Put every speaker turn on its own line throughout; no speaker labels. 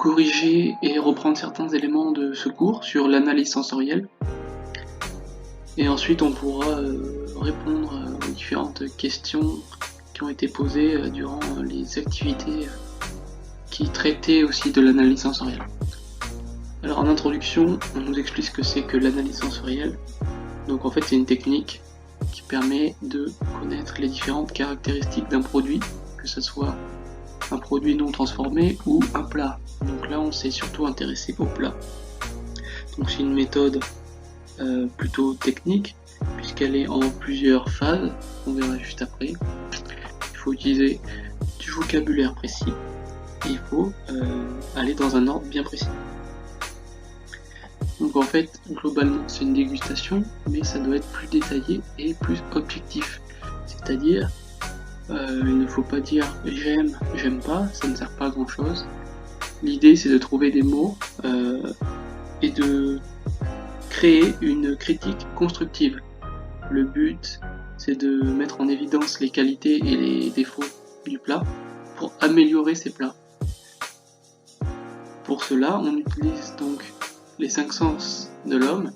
corriger et reprendre certains éléments de ce cours sur l'analyse sensorielle. Et ensuite on pourra répondre aux différentes questions qui ont été posées durant les activités qui traitaient aussi de l'analyse sensorielle. Alors en introduction, on nous explique ce que c'est que l'analyse sensorielle. Donc en fait c'est une technique qui permet de connaître les différentes caractéristiques d'un produit, que ce soit un produit non transformé ou un plat. Donc là on s'est surtout intéressé au plat. Donc c'est une méthode plutôt technique puisqu'elle est en plusieurs phases, on verra juste après. Il faut utiliser du vocabulaire précis et il faut aller dans un ordre bien précis. Donc en fait globalement c'est une dégustation, mais ça doit être plus détaillé et plus objectif, c'est-à-dire il ne faut pas dire j'aime, j'aime pas, ça ne sert pas à grand chose. L'idée c'est de trouver des mots et de créer une critique constructive. Le but c'est de mettre en évidence les qualités et les défauts du plat pour améliorer ces plats. Pour cela on utilise donc les 5 sens de l'homme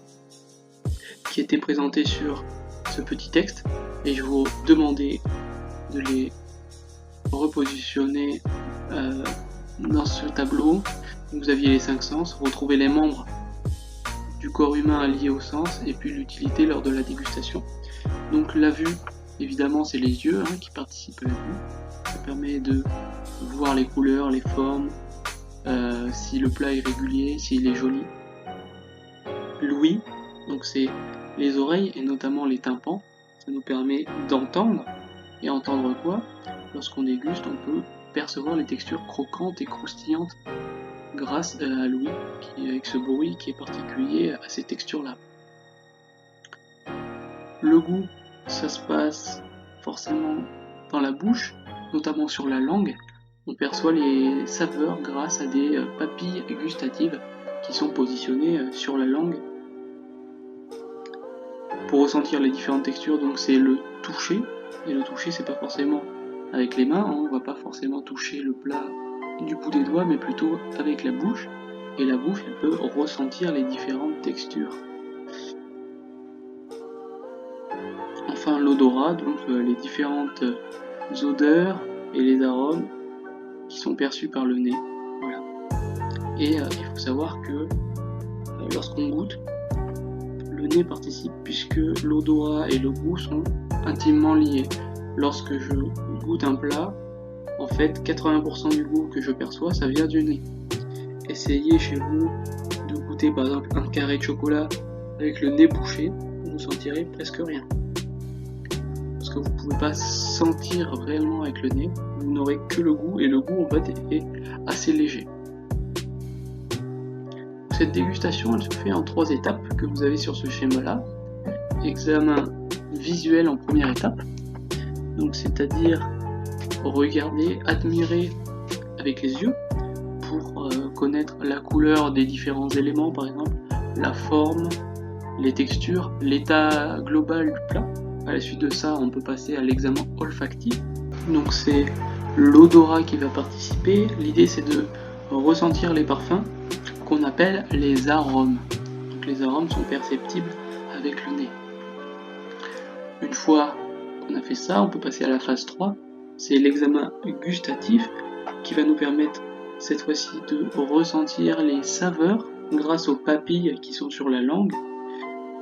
qui étaient présentés sur ce petit texte et je vous demandais de les repositionner dans ce tableau. Vous aviez les 5 sens, retrouvez les membres du corps humain liés au sens et puis l'utilité lors de la dégustation. Donc la vue, évidemment c'est les yeux qui participent à la vue. Ça permet de voir les couleurs, les formes, si le plat est régulier, s'il est joli. L'ouïe, donc c'est les oreilles et notamment les tympans. Ça nous permet d'entendre. Et entendre quoi? Lorsqu'on déguste, on peut percevoir les textures croquantes et croustillantes grâce à l'ouïe, avec ce bruit qui est particulier à ces textures-là. Le goût, ça se passe forcément dans la bouche, notamment sur la langue. On perçoit les saveurs grâce à des papilles gustatives qui sont positionnées sur la langue. Pour ressentir les différentes textures, donc c'est le toucher. Et le toucher, c'est pas forcément avec les mains, on va pas forcément toucher le plat du bout des doigts, mais plutôt avec la bouche. Et la bouche, elle peut ressentir les différentes textures. Enfin, l'odorat, donc les différentes odeurs et les arômes qui sont perçus par le nez. Voilà. Et il faut savoir que lorsqu'on goûte, le nez participe puisque l'odorat et le goût sont intimement liés. Lorsque je goûte un plat, en fait 80% du goût que je perçois ça vient du nez. Essayez chez vous de goûter par exemple un carré de chocolat avec le nez bouché, vous ne sentirez presque rien. Parce que vous ne pouvez pas sentir réellement avec le nez, vous n'aurez que le goût et le goût en fait est assez léger. Cette dégustation elle se fait en 3 étapes que vous avez sur ce schéma là. Examen visuel en première étape, donc c'est-à-dire regarder, admirer avec les yeux pour connaître la couleur des différents éléments, par exemple la forme, les textures, l'état global du plat. À la suite de ça, on peut passer à l'examen olfactif, donc c'est l'odorat qui va participer. L'idée c'est de ressentir les parfums qu'on appelle les arômes. Donc les arômes sont perceptibles avec le nez. Une fois qu'on a fait ça, on peut passer à la phase 3, c'est l'examen gustatif qui va nous permettre cette fois-ci de ressentir les saveurs grâce aux papilles qui sont sur la langue,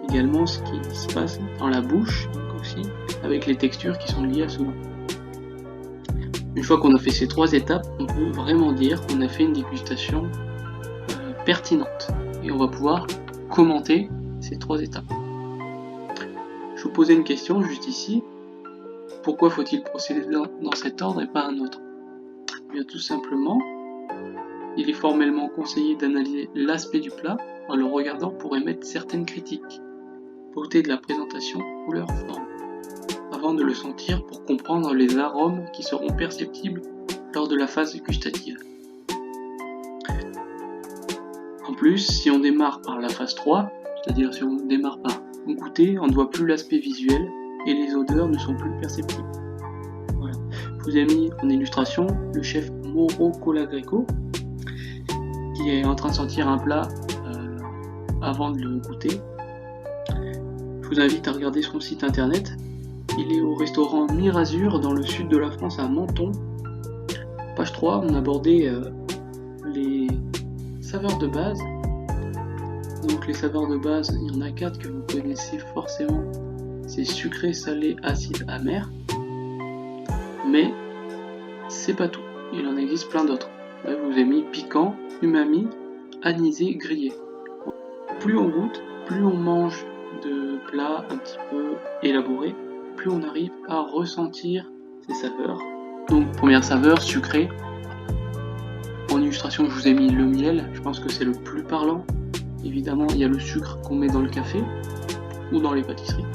également ce qui se passe dans la bouche, donc aussi avec les textures qui sont liées à ce goût. Une fois qu'on a fait ces 3 étapes, on peut vraiment dire qu'on a fait une dégustation pertinente et on va pouvoir commenter ces 3 étapes. Je vous posais une question juste ici. Pourquoi faut-il procéder dans cet ordre et pas un autre? Bien tout simplement, il est formellement conseillé d'analyser l'aspect du plat en le regardant pour émettre certaines critiques. Beauté de la présentation, couleur, forme. Avant de le sentir pour comprendre les arômes qui seront perceptibles lors de la phase gustative. En plus, si on démarre par la phase 3, c'est-à-dire si on démarre par goûter, on ne voit plus l'aspect visuel et les odeurs ne sont plus perceptibles. Voilà. Je vous ai mis en illustration le chef Mauro Colagreco qui est en train de sortir un plat avant de le goûter, je vous invite à regarder son site internet. Il est au restaurant Mirazur dans le sud de la France à Menton. Page 3, on abordait les saveurs de base. Donc les saveurs de base, il y en a 4 que vous connaissez forcément. C'est sucré, salé, acide, amer. Mais c'est pas tout. Il en existe plein d'autres. Là, je vous ai mis piquant, umami, anisé, grillé. Plus on goûte, plus on mange de plats un petit peu élaborés, plus on arrive à ressentir ces saveurs. Donc première saveur, sucré. En illustration, je vous ai mis le miel, je pense que c'est le plus parlant. Évidemment, il y a le sucre qu'on met dans le café ou dans les pâtisseries.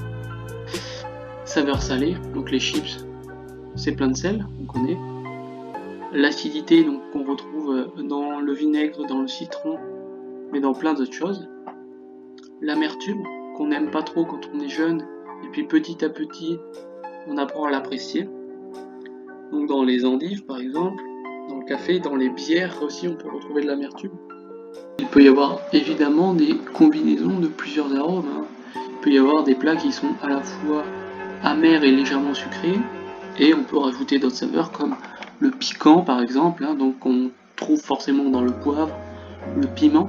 Saveur salée, donc les chips, c'est plein de sel, on connaît. L'acidité, donc qu'on retrouve dans le vinaigre, dans le citron, mais dans plein d'autres choses. L'amertume, qu'on n'aime pas trop quand on est jeune, et puis petit à petit, on apprend à l'apprécier. Donc dans les endives, par exemple, dans le café, dans les bières aussi, on peut retrouver de l'amertume. Il peut y avoir évidemment des combinaisons de plusieurs arômes. Il peut y avoir des plats qui sont à la fois amers et légèrement sucrés, et on peut rajouter d'autres saveurs comme le piquant par exemple, donc on trouve forcément dans le poivre, le piment.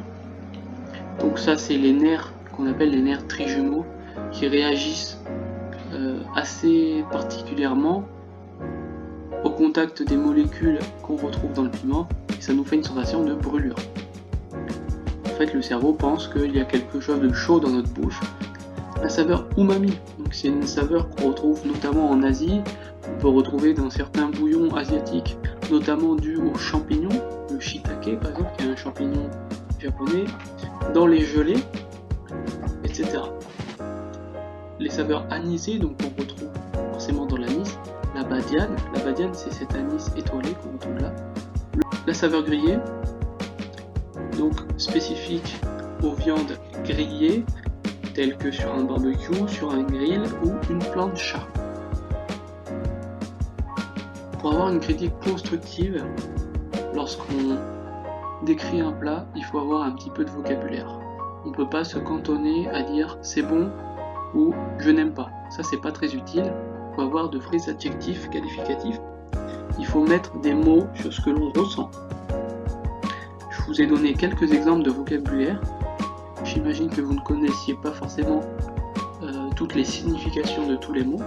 Donc ça c'est les nerfs qu'on appelle les nerfs trijumeaux qui réagissent assez particulièrement au contact des molécules qu'on retrouve dans le piment, et ça nous fait une sensation de brûlure. En fait, le cerveau pense qu'il y a quelque chose de chaud dans notre bouche. La saveur umami, donc c'est une saveur qu'on retrouve notamment en Asie. On peut retrouver dans certains bouillons asiatiques, notamment dû aux champignons, le shiitake par exemple, qui est un champignon japonais, dans les gelées, etc. Les saveurs anisées, donc on retrouve forcément dans l'anis, la badiane. La badiane, c'est cet anis étoilé qu'on retrouve là. La saveur grillée, donc spécifique aux viandes grillées, telles que sur un barbecue, sur un grill ou une plancha. Pour avoir une critique constructive, lorsqu'on décrit un plat, il faut avoir un petit peu de vocabulaire. On ne peut pas se cantonner à dire c'est bon ou je n'aime pas. Ça, c'est pas très utile. Il faut avoir de vrais adjectifs qualificatifs. Il faut mettre des mots sur ce que l'on ressent. Je vous ai donné quelques exemples de vocabulaire. J'imagine que vous ne connaissiez pas forcément toutes les significations de tous les mots.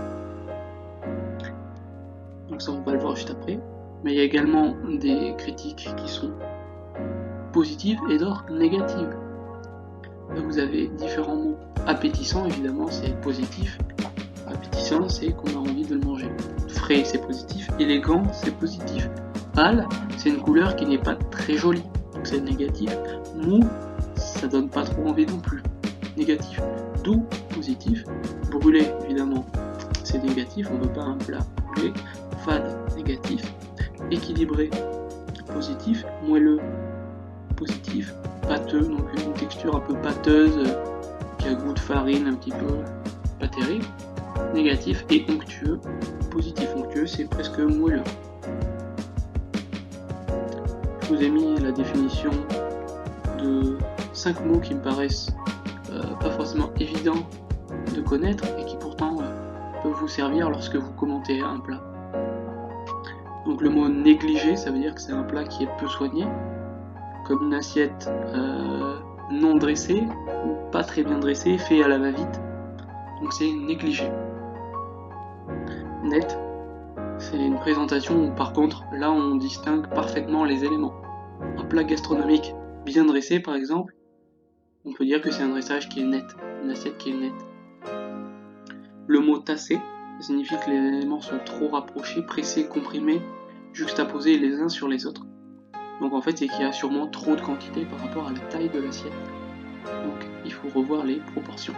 Donc ça, on va le voir juste après. Mais il y a également des critiques qui sont positives et d'autres négatives. Là, vous avez différents mots. Appétissant, évidemment, c'est positif. Appétissant, c'est qu'on a envie de le manger. Frais, c'est positif. Élégant, c'est positif. Pâle, c'est une couleur qui n'est pas très jolie. Donc c'est négatif. Mou, ça donne pas trop envie non plus. Négatif. Doux, positif. Brûlé, évidemment, c'est négatif. On veut pas un plat brûlé. Fade, négatif. Équilibré, positif. Moelleux, positif. Pâteux, donc une texture un peu pâteuse, qui a goût de farine un petit peu pas terrible. Négatif. Et onctueux, positif. Onctueux, c'est presque moelleux. Je vous ai mis la définition de 5 mots qui me paraissent pas forcément évidents de connaître et qui pourtant peuvent vous servir lorsque vous commentez un plat. Donc le mot négligé, ça veut dire que c'est un plat qui est peu soigné, comme une assiette non dressée ou pas très bien dressée, fait à la va-vite. Donc c'est négligé. Net, c'est une présentation où par contre là on distingue parfaitement les éléments. Un plat gastronomique bien dressé par exemple, on peut dire que c'est un dressage qui est net, une assiette qui est nette. Le mot tassé signifie que les éléments sont trop rapprochés, pressés, comprimés, juxtaposés les uns sur les autres. Donc en fait c'est qu'il y a sûrement trop de quantité par rapport à la taille de l'assiette. Donc il faut revoir les proportions.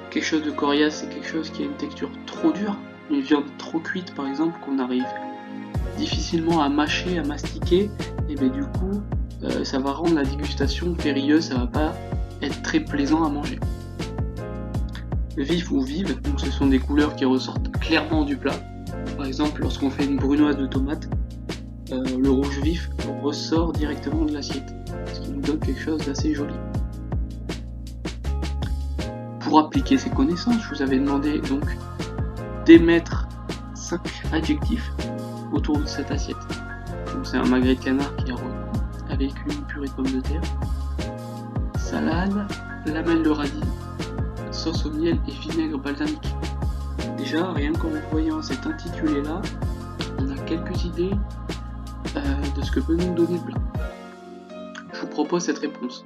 Quelque chose de coriace, c'est quelque chose qui a une texture trop dure, une viande trop cuite par exemple, qu'on arrive difficilement à mâcher, à mastiquer, et bien du coup ça va rendre la dégustation périlleuse, ça va pas être très plaisant à manger. Vif ou vive, donc ce sont des couleurs qui ressortent clairement du plat. Par exemple lorsqu'on fait une brunoise de tomate, le rouge vif ressort directement de l'assiette, ce qui nous donne quelque chose d'assez joli. Pour appliquer ces connaissances, je vous avais demandé donc d'émettre 5 adjectifs autour de cette assiette. Donc c'est un magret de canard qui est arrosé avec une purée de pommes de terre, salade, lamelles de radis, sauce au miel et vinaigre balsamique. Déjà, rien qu'en voyant cet intitulé-là, on a quelques idées de ce que peut nous donner le plat. Je vous propose cette réponse.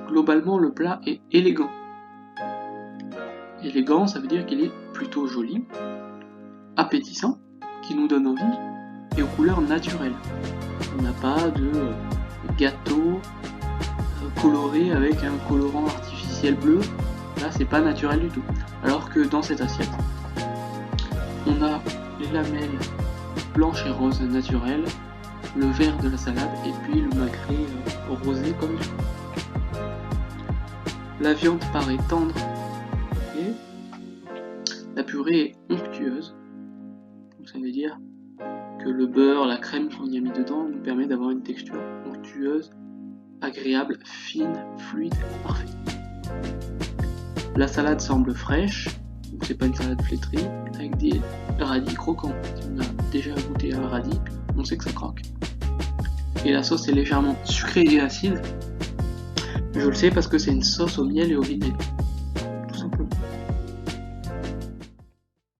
Globalement, le plat est élégant. Élégant, ça veut dire qu'il est plutôt joli, appétissant, qui nous donne envie, et aux couleurs naturelles. On n'a pas de gâteau coloré avec un colorant artificiel bleu. Là, c'est pas naturel du tout. Alors que dans cette assiette, on a les lamelles blanches et roses naturelles, le vert de la salade et puis le magret rosé comme du. La viande paraît tendre et la purée est onctueuse. Donc ça veut dire que le beurre, la crème qu'on y a mis dedans nous permet d'avoir une texture onctueuse, agréable, fine, fluide, parfaite. La salade semble fraîche, donc c'est pas une salade flétrie, avec des radis croquants. Si on a déjà goûté un radis, on sait que ça croque. Et la sauce est légèrement sucrée et acide. Je le sais parce que c'est une sauce au miel et au vinaigre.